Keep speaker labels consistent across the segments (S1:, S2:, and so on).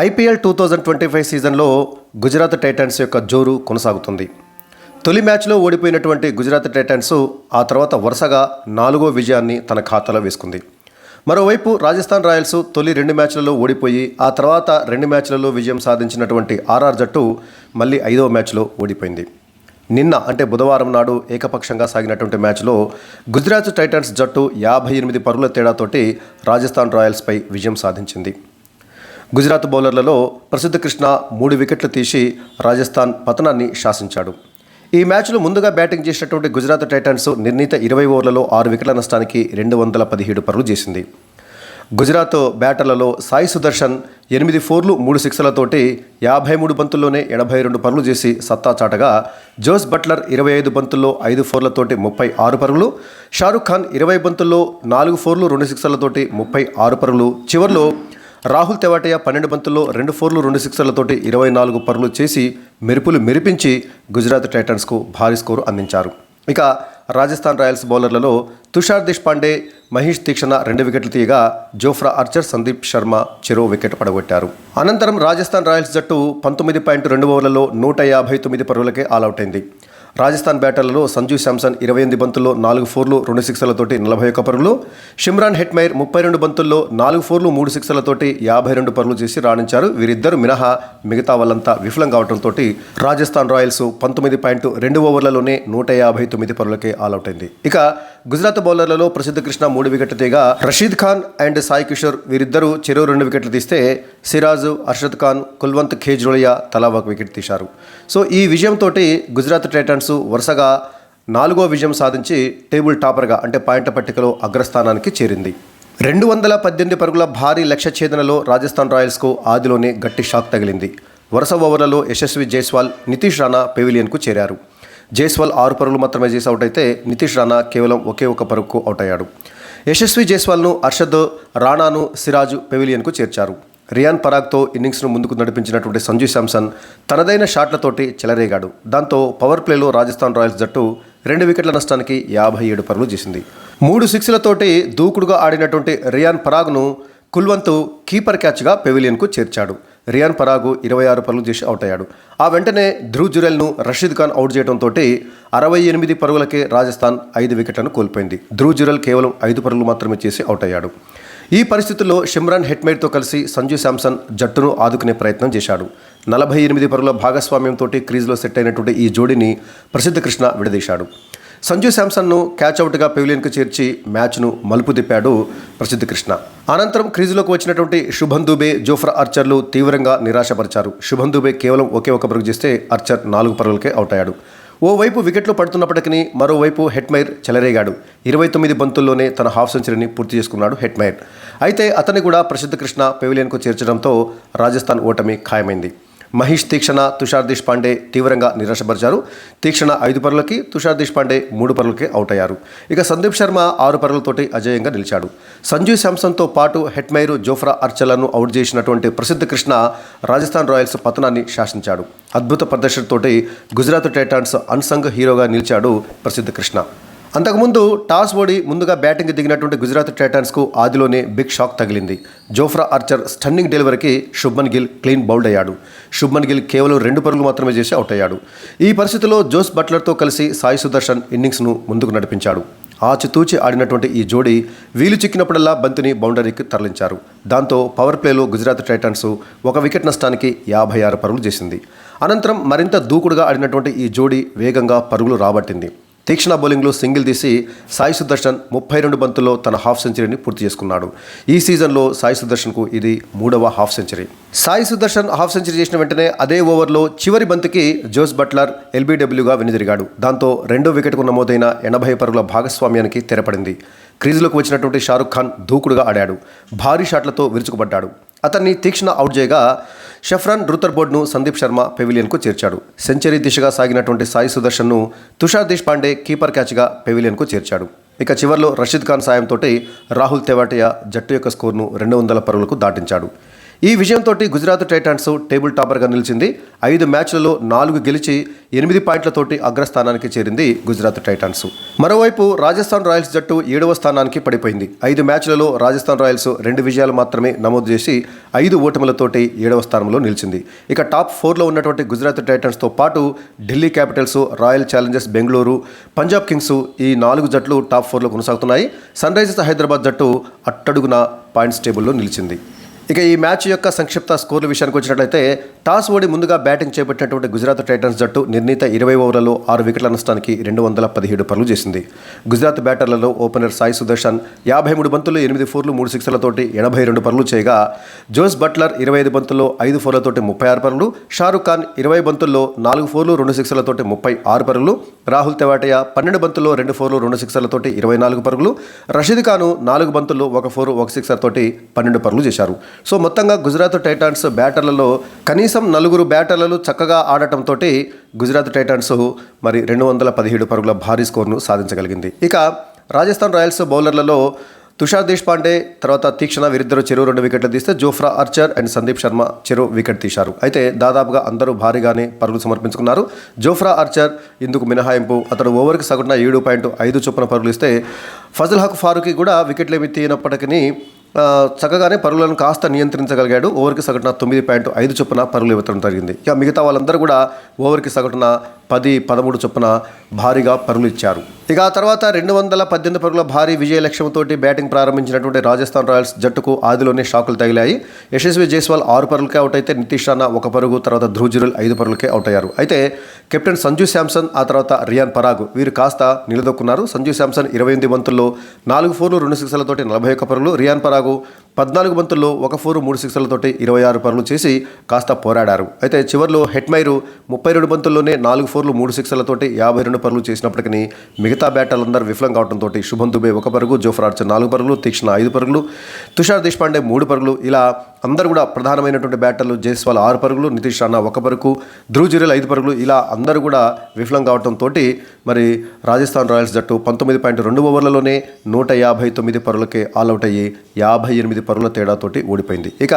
S1: IPL 2025 సీజన్లో Gujarat Titans యొక్క జోరు కొనసాగుతుంది. తొలి మ్యాచ్లో ఓడిపోయినటువంటి గుజరాత్ టైటన్స్ ఆ తర్వాత వరుసగా 4వ విజయాన్ని తన ఖాతాలో వేసుకుంది. మరోవైపు రాజస్థాన్ రాయల్స్ తొలి 2 మ్యాచ్లలో ఓడిపోయి ఆ తర్వాత 2 మ్యాచ్లలో విజయం సాధించినటువంటి ఆర్ఆర్ జట్టు మళ్ళీ 5వ మ్యాచ్లో ఓడిపోయింది. నిన్న అంటే బుధవారం నాడు ఏకపక్షంగా సాగినటువంటి మ్యాచ్లో గుజరాత్ టైటన్స్ జట్టు 58 పరుగుల తేడాతోటి రాజస్థాన్ రాయల్స్పై విజయం సాధించింది. గుజరాత్ బౌలర్లలో ప్రసిద్ధ కృష్ణ 3 వికెట్లు తీసి రాజస్థాన్ పతనాన్ని శాసించాడు. ఈ మ్యాచ్లో ముందుగా బ్యాటింగ్ చేసినటువంటి గుజరాత్ టైటన్స్ నిర్ణీత 20 ఓవర్లలో 6 వికెట్ల నష్టానికి 217 పరుగులు చేసింది. గుజరాత్ బ్యాటర్లలో సాయి సుదర్శన్ 8 ఫోర్లు 3 సిక్సర్లతోటి 53 బంతుల్లోనే 82 పరుగులు చేసి సత్తా చాటగా, జోస్ బట్లర్ 25 బంతుల్లో 5 ఫోర్లతోటి 36 పరుగులు, షారుఖ్ ఖాన్ 20 బంతుల్లో 4 ఫోర్లు 2 సిక్సర్లతోటి 36 పరుగులు, చివర్లో రాహుల్ తెవాటియా 12 బంతుల్లో 2 ఫోర్లు 2 సిక్సర్లతోటి 24 పరుగులు చేసి మెరుపులు మెరిపించి గుజరాత్ టైటన్స్కు భారీ స్కోరు అందించారు. ఇక రాజస్థాన్ రాయల్స్ బౌలర్లలో తుషార్ దేశ్పాండే, మహేష్ తీక్షణ 2 వికెట్లు తీయగా, జోఫ్రా ఆర్చర్, సందీప్ శర్మ చెరో వికెట్ పడగొట్టారు. అనంతరం రాజస్థాన్ రాయల్స్ జట్టు 19.2 ఓవర్లలో 159 పరుగులకే ఆల్అవుట్ అయింది. రాజస్థాన్ బ్యాటర్లలో సంజు శాంసన్ 28 బంతుల్లో 4 ఫోర్లు 2 సిక్సర్లతోటి 41 పరుగులు, షిమ్రాన్ హెట్మైర్ 32 బంతుల్లో 4 ఫోర్లు 3 సిక్సర్లతోటి 52 పరుగులు చేసి రాణించారు. వీరిద్దరు మినహా మిగతా వాళ్ళంతా విఫలం కావడంతో రాజస్థాన్ రాయల్స్ 19.2 ఓవర్లలోనే 159 పరుగులకే ఆల్అవుట్ అయింది. ఇక గుజరాత్ బౌలర్లలో ప్రసిద్ధ కృష్ణ 3 వికెట్లు తీయగా, రషీద్ ఖాన్ అండ్ సాయి కిషోర్ వీరిద్దరూ చెరో 2 వికెట్లు తీస్తే, సిరాజ్, అర్షద్ ఖాన్, కుల్వంత్ ఖేజ్రోలియా తలా 1 వికెట్ తీశారు. సో ఈ విజయంతో గుజరాత్ టైటన్స్ వరుసగా 4వ విజయం సాధించి టేబుల్ టాపర్గా అంటే పాయింట్ల పట్టికలో అగ్రస్థానానికి చేరింది. 218 పరుగుల భారీ లక్ష్య ఛేదనలో రాజస్థాన్ రాయల్స్కు ఆదిలోనే గట్టి షాక్ తగిలింది. వరుస ఓవర్లలో యశస్వి జైస్వాల్, నితీష్ రాణా పెవిలియన్కు చేరారు. జైస్వాల్ 6 పరుగులు మాత్రమే చేసి అవుట్ అయితే నితీష్ రాణా కేవలం ఒకే 1 పరుగుకు అవుట్ అయ్యాడు. యశస్వి జైస్వాల్ను, అర్షద్ రాణాను సిరాజ్ పెవిలియన్కు చేర్చారు. రియాన్ పరాగ్తో ఇన్నింగ్స్ను ముందుకు నడిపించినటువంటి సంజు శాంసన్ తనదైన షాట్లతోటి చెలరేగాడు. దాంతో పవర్ ప్లేలో రాజస్థాన్ రాయల్స్ జట్టు 2 వికెట్ల నష్టానికి 57 పరుగులు చేసింది. 3 సిక్స్లతోటి దూకుడుగా ఆడినటువంటి రియాన్ పరాగ్ను కుల్వంత్ కీపర్ క్యాచ్గా పెవిలియన్కు చేర్చాడు. రియాన్ పరాగ్ 26 పరుగులు చేసి అవుట్ అయ్యాడు. ఆ వెంటనే ధ్రువ్ జురెల్ను రషీద్ ఖాన్ అవుట్ చేయడంతో 68 పరుగులకే రాజస్థాన్ 5 వికెట్లను కోల్పోయింది. ధ్రువ్ జురెల్ కేవలం 5 పరుగులు మాత్రమే చేసి అవుట్ అయ్యాడు. ఈ పరిస్థితుల్లో షిమ్రాన్ హెట్మైర్తో కలిసి సంజు శాంసన్ జట్టును ఆదుకునే ప్రయత్నం చేశాడు. 48 పరుగుల భాగస్వామ్యంతో క్రీజ్లో సెట్ అయినటువంటి ఈ జోడీని ప్రసిద్ధ కృష్ణ విడదీశాడు. సంజు శాంసన్ను క్యాచ్అవుట్గా పెవిలియన్కు చేర్చి మ్యాచ్ను మలుపు తిప్పాడు ప్రసిద్ధ కృష్ణ. అనంతరం క్రీజులోకి వచ్చినటువంటి శుభన్ దుబే, జోఫ్రా ఆర్చర్లు తీవ్రంగా నిరాశపరిచారు. శుభన్ దుబే కేవలం ఒకే 1 పరుగు చేస్తే ఆర్చర్ 4 పరుగులకే అవుట్ అయ్యాడు. ఓవైపు వికెట్లు పడుతున్నప్పటికీ మరోవైపు హెట్మైర్ చెలరేగాడు. 29 బంతుల్లోనే తన హాఫ్ సెంచరీని పూర్తి చేసుకున్నాడు హెట్మైర్. అయితే అతన్ని కూడా ప్రసిద్ధ కృష్ణ పెవిలియన్కు చేర్చడంతో రాజస్థాన్ ఓటమి ఖాయమైంది. మహేష్ తీక్షణ, తుషార్ దేశ్పాండే తీవ్రంగా నిరాశపరిచారు. తీక్షణ 5 పరుగులకి, తుషార్ దేశ్పాండే 3 పరుగులకి అవుట్ అయ్యారు. ఇక సందీప్ శర్మ 6 పరుగులతోటి అజేయంగా నిలిచాడు. సంజు శాంసన్తో పాటు హెట్మైర్, జోఫ్రా ఆర్చర్లను అవుట్ చేసినటువంటి ప్రసిద్ధ కృష్ణ రాజస్థాన్ రాయల్స్ పతనాన్ని శాసించాడు. అద్భుత ప్రదర్శనతోటి గుజరాత్ టైటన్స్ అన్సంగ్ హీరోగా నిలిచాడు ప్రసిద్ధ కృష్ణ. అంతకుముందు టాస్ ఓడి ముందుగా బ్యాటింగ్ దిగినటువంటి గుజరాత్ టైటన్స్కు ఆదిలోనే బిగ్ షాక్ తగిలింది. జోఫ్రా ఆర్చర్ స్టన్నింగ్ డెలివరీకి శుభ్మన్ గిల్ క్లీన్ బౌల్డ్ అయ్యాడు. శుభ్మన్ గిల్ కేవలం 2 పరుగులు మాత్రమే చేసి అవుట్ అయ్యాడు. ఈ పరిస్థితిలో జోస్ బట్లర్తో కలిసి సాయి సుదర్శన్ ఇన్నింగ్స్ను ముందుకు నడిపించాడు. ఆచితూచి ఆడినటువంటి ఈ జోడీ వీలు చిక్కినప్పుడల్లా బంతిని బౌండరీకి తరలించారు. దాంతో పవర్ ప్లేలో గుజరాత్ టైటన్స్ 1 వికెట్ నష్టానికి 56 పరుగులు చేసింది. అనంతరం మరింత దూకుడుగా ఆడినటువంటి ఈ జోడీ వేగంగా పరుగులు రాబట్టింది. తీక్షణ బౌలింగ్లో సింగిల్ తీసి సాయి సుదర్శన్ 32 బంతుల్లో తన హాఫ్ సెంచరీని పూర్తి చేసుకున్నాడు. ఈ సీజన్లో సాయి సుదర్శన్కు ఇది 3వ half century. Sai Sudarshan half century చేసిన వెంటనే అదే ఓవర్లో చివరి బంతికి జోస్ బట్లర్ ఎల్బీడబ్ల్యూగా వెనుదిరిగాడు. దాంతో 2వ వికెట్కు నమోదైన 80 పరుగుల భాగస్వామ్యానికి తెరపడింది. క్రీజులోకి వచ్చినటువంటి షారుఖ్ ఖాన్ దూకుడుగా ఆడాడు. భారీ షాట్లతో విరుచుకుపడ్డాడు. అతన్ని తీక్షణ అవుట్ చేయగా, షఫ్రాన్ రుతర్బోర్డ్ను సందీప్ శర్మ పెవిలియన్కు చేర్చాడు. సెంచరీ దిశగా సాగినటువంటి సాయి సుదర్శన్ను తుషార్ దేశ్పాండే కీపర్ క్యాచ్గా పెవిలియన్కు చేర్చాడు. ఇక చివర్లో రషీద్ ఖాన్ సాయంతో రాహుల్ తెవాటియా జట్టు యొక్క స్కోర్ను 200 పరుగులకు దాటించాడు. ఈ విజయంతో గుజరాత్ టైటాన్స్ టేబుల్ టాపర్గా నిలిచింది. 5 మ్యాచ్లలో 4 గెలిచి 8 పాయింట్లతోటి అగ్రస్థానానికి చేరింది గుజరాత్ టైటాన్స్. మరోవైపు రాజస్థాన్ రాయల్స్ జట్టు 7వ స్థానానికి పడిపోయింది. 5 మ్యాచ్లలో రాజస్థాన్ రాయల్స్ 2 విజయాలు మాత్రమే నమోదు చేసి 5 ఓటములతోటి 7వ స్థానంలో నిలిచింది. ఇక టాప్ 4లో ఉన్నటువంటి గుజరాత్ టైటాన్స్తో పాటు Delhi Capitals, royal Challengers Bengaluru, Punjab Kings ఈ 4 జట్లు టాప్ 4లో కొనసాగుతున్నాయి. సన్ రైజర్స్ హైదరాబాద్ జట్టు అట్టడుగున పాయింట్స్ టేబుల్లో నిలిచింది. ఇక ఈ మ్యాచ్ యొక్క సంక్షిప్త స్కోర్ల విషయానికి వచ్చినట్లయితే టాస్ ఓడి ముందుగా బ్యాటింగ్ చేపట్టినటువంటి గుజరాత్ టైటాన్స్ జట్టు నిర్ణీత 20 ఓవర్లలో 6 వికెట్ల నష్టానికి 217 పరుగులు చేసింది. గుజరాత్ బ్యాటర్లలో ఓపెనర్ సాయి సుదర్శన్ 53 బంతుల్లో 8 ఫోర్లు 3 సిక్సర్లతోటి 82 పరుగులు చేయగా, జోస్ బట్లర్ 25 బంతుల్లో 5 ఫోర్లతోటి 36 పరుగులు, షారుఖ్ ఖాన్ 20 బంతుల్లో 4 ఫోర్లు 2 సిక్సర్లతోటి 36 పరుగులు, రాహుల్ తెవాటియా 12 బంతుల్లో 2 ఫోర్లు 2 సిక్సర్లతోటి 24 పరుగులు, రషీద్ ఖాన్ 4 బంతుల్లో 1 ఫోర్ 1 సిక్సర్ తోటి 12 పరుగులు చేశారు. సో మొత్తంగా గుజరాత్ టైటాన్స్ బ్యాటర్లలో కనీసం 4 బ్యాటర్లు చక్కగా ఆడటంతో గుజరాత్ టైటాన్స్ మరి 217 పరుగుల భారీ స్కోర్ను సాధించగలిగింది. ఇక రాజస్థాన్ రాయల్స్ బౌలర్లలో తుషార్ దేశ్పాండే తర్వాత తీక్షణ వీరిద్దరూ చెరో 2 వికెట్లు తీస్తే Jofra Archer and Sandeep Sharma చెరో వికెట్ తీశారు. అయితే దాదాపుగా అందరూ భారీగానే పరుగులు సమర్పించుకున్నారు. జోఫ్రా ఆర్చర్ ఇందుకు మినహాయింపు. అతడు ఓవర్కి సగటున 7.5 చొప్పున పరుగులు ఇస్తే ఫజల్ హక్ ఫారూఖీ కూడా వికెట్లు ఏమి తీయనప్పటికీ చక్కగానే పరుగులను కాస్త నియంత్రించగలిగాడు. ఓవర్కి సగటున 9.5 చొప్పున పరుగులు ఇవ్వడం జరిగింది. ఇక మిగతా వాళ్ళందరూ కూడా ఓవర్కి సగటున 10, 13 చొప్పున భారీగా పరుగులు ఇచ్చారు. ఇక ఆ తర్వాత 218 పరుగుల భారీ విజయ లక్ష్యంతో బ్యాటింగ్ ప్రారంభించినటువంటి రాజస్థాన్ రాయల్స్ జట్టుకు ఆదిలోనే షాకులు తగిలాయి. యశస్వి జైస్వాల్ 6 పరుగులకే అవుట్ అయితే నితీష్ రాణా 1 పరుగు, తర్వాత ధ్రువ్ జురెల్ 5 పరుగులకే అవుట్ అయ్యారు. అయితే కెప్టెన్ సంజు శాంసన్ ఆ తర్వాత రియాన్ పరాగ్ వీరు కాస్త నిలదొక్కున్నారు. సంజు శాంసన్ 28 బంతుల్లో 4 ఫోర్లు 2 సిక్సర్లతోటి 41 పరుగులు, రియాన్ పరాగ్ 14 బంతుల్లో 1 ఫోరు 3 సిక్సర్లతోటి 26 పరుగులు చేసి కాస్త పోరాడారు. అయితే చివరిలో హెట్మైరు 32 బంతుల్లోనే 4 ఫోర్లు 3 సిక్సర్లతోటి 52 పరుగులు చేసినప్పటికీ మిగతా బ్యాటర్లందరూ విఫలం కావడంతో శుభం దుబే 1 పరుగు, జోఫ్రా ఆర్చర్ 4 పరుగులు, తీక్షణ 5 పరుగులు, తుషార్ దేశ్పాండే 3 పరుగులు, ఇలా అందరూ కూడా ప్రధానమైనటువంటి బ్యాటర్లు జైస్వాల్ 6 పరుగులు, నితీష్ రాణా 1 పరుగు, ధ్రువ్ జురెల్ 5 పరుగులు, ఇలా అందరూ కూడా విఫలం కావడంతో మరి రాజస్థాన్ రాయల్స్ జట్టు 19.2 ఓవర్లలోనే 159 పరుగులకే ఆల్అవుట్ అయ్యి 58 పరుగుల తేడాతోటి ఓడిపోయింది. ఇక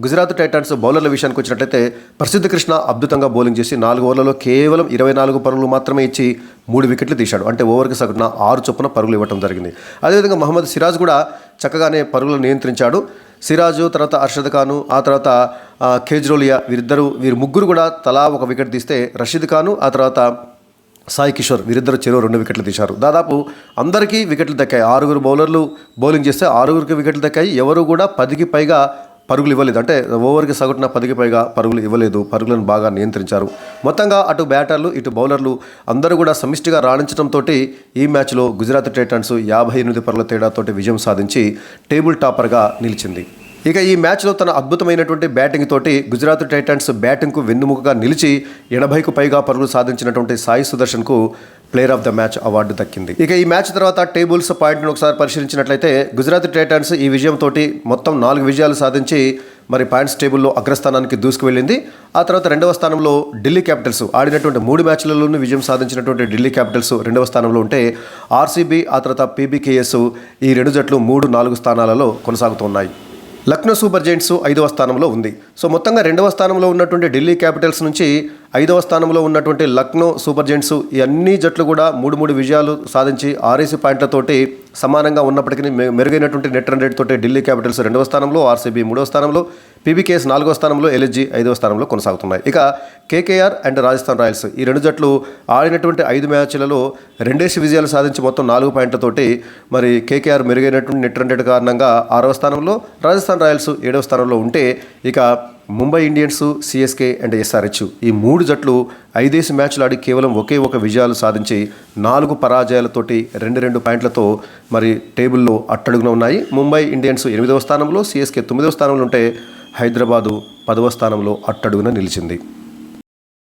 S1: గుజరాత్ టైటాన్స్ బౌలర్ల విషయానికి వచ్చినట్లయితే ప్రసిద్ధ కృష్ణ అద్భుతంగా బౌలింగ్ చేసి 4 ఓవర్లలో కేవలం 24 పరుగులు మాత్రమే ఇచ్చి 3 వికెట్లు తీశాడు. అంటే ఓవర్కి సగటున 6 చొప్పున పరుగులు ఇవ్వడం జరిగింది. అదేవిధంగా మహమ్మద్ సిరాజ్ కూడా చక్కగానే పరుగులను నియంత్రించాడు. సిరాజు, తర్వాత అర్షద్ ఖాను, ఆ తర్వాత కేజ్రోలియా వీరు ముగ్గురు కూడా తలా 1 వికెట్ తీస్తే రషీద్ ఖాను, ఆ తర్వాత సాయి కిషోర్ వీరిద్దరు చెరో 2 వికెట్లు తీశారు. దాదాపు అందరికీ వికెట్లు దక్కాయి. 6 బౌలర్లు బౌలింగ్ చేస్తే 6 వికెట్లు దక్కాయి. ఎవరు కూడా 10కి పైగా పరుగులు ఇవ్వలేదు. అంటే ఓవర్కి సగటున 10కి పైగా పరుగులు ఇవ్వలేదు. పరుగులను బాగా నియంత్రించారు. మొత్తంగా అటు బ్యాటర్లు ఇటు బౌలర్లు అందరూ కూడా సమిష్టిగా రాణించడంతో ఈ మ్యాచ్లో గుజరాత్ టైటాన్స్ 58 పరుగుల తేడాతోటి విజయం సాధించి టేబుల్ టాపర్గా నిలిచింది. ఇక ఈ మ్యాచ్లో తన అద్భుతమైనటువంటి బ్యాటింగ్ తోటి గుజరాత్ టైటాన్స్ బ్యాటింగ్కు వెన్నుముకగా నిలిచి 80కు పైగా పరుగులు సాధించినటువంటి సాయి సుదర్శన్కు player of the match award దక్కింది. ఇక ఈ మ్యాచ్ తర్వాత టేబుల్స్ పాయింట్ను ఒకసారి పరిశీలించినట్లయితే గుజరాత్ టైటాన్స్ ఈ విజయంతో మొత్తం 4 విజయాలు సాధించి మరి పాయింట్స్ టేబుల్లో అగ్రస్థానానికి దూసుకువెళ్ళింది. ఆ తర్వాత 2వ స్థానంలో ఢిల్లీ క్యాపిటల్స్ ఆడినటువంటి 3 మ్యాచ్లలోనూ విజయం సాధించినటువంటి ఢిల్లీ క్యాపిటల్స్ 2వ స్థానంలో ఉంటే ఆర్సీబీ ఆ తర్వాత పీబీకేఎస్ ఈ 2 జట్లు 3, 4 స్థానాలలో కొనసాగుతున్నాయి. లక్నో సూపర్ జైంట్స్ 5వ స్థానంలో ఉంది. సో మొత్తంగా 2వ స్థానంలో ఉన్నటువంటి ఢిల్లీ క్యాపిటల్స్ నుంచి 5వ స్థానంలో ఉన్నటువంటి లక్నో సూపర్ జైంట్స్ ఈ అన్ని జట్లు కూడా 3 విజయాలు సాధించి 6 పాయింట్లతోటి సమానంగా ఉన్నప్పటికీ మెరుగైనటువంటి నెట్ రన్ రేట్ తోటి ఢిల్లీ క్యాపిటల్స్ 2వ స్థానంలో, ఆర్సీబీ 3వ స్థానంలో, పీబీకేఎస్ 4వ స్థానంలో, ఎల్ఎస్జీ 5వ స్థానంలో కొనసాగుతున్నాయి. ఇక కేకేఆర్ అండ్ రాజస్థాన్ రాయల్స్ ఈ 2 జట్లు ఆడినటువంటి 5 మ్యాచ్లలో 2 విజయాలు సాధించి మొత్తం 4 పాయింట్లతోటి మరి కేకేఆర్ మెరుగైనటువంటి నెట్ రన్ రేట్ కారణంగా 6వ స్థానంలో, రాజస్థాన్ రాయల్స్ 7వ స్థానంలో ఉంటే ఇక Mumbai Indians, CSK and SRH ఈ 3 జట్లు 5 మ్యాచ్లు ఆడి కేవలం ఒకే విజయాలు సాధించి 4 పరాజయాలతోటి 2 పాయింట్లతో మరి టేబుల్లో అట్టడుగున ఉన్నాయి. ముంబై ఇండియన్స్ 8వ స్థానంలో, సిఎస్కే 9వ స్థానంలో ఉంటే హైదరాబాదు 10వ స్థానంలో అట్టడుగున నిలిచింది.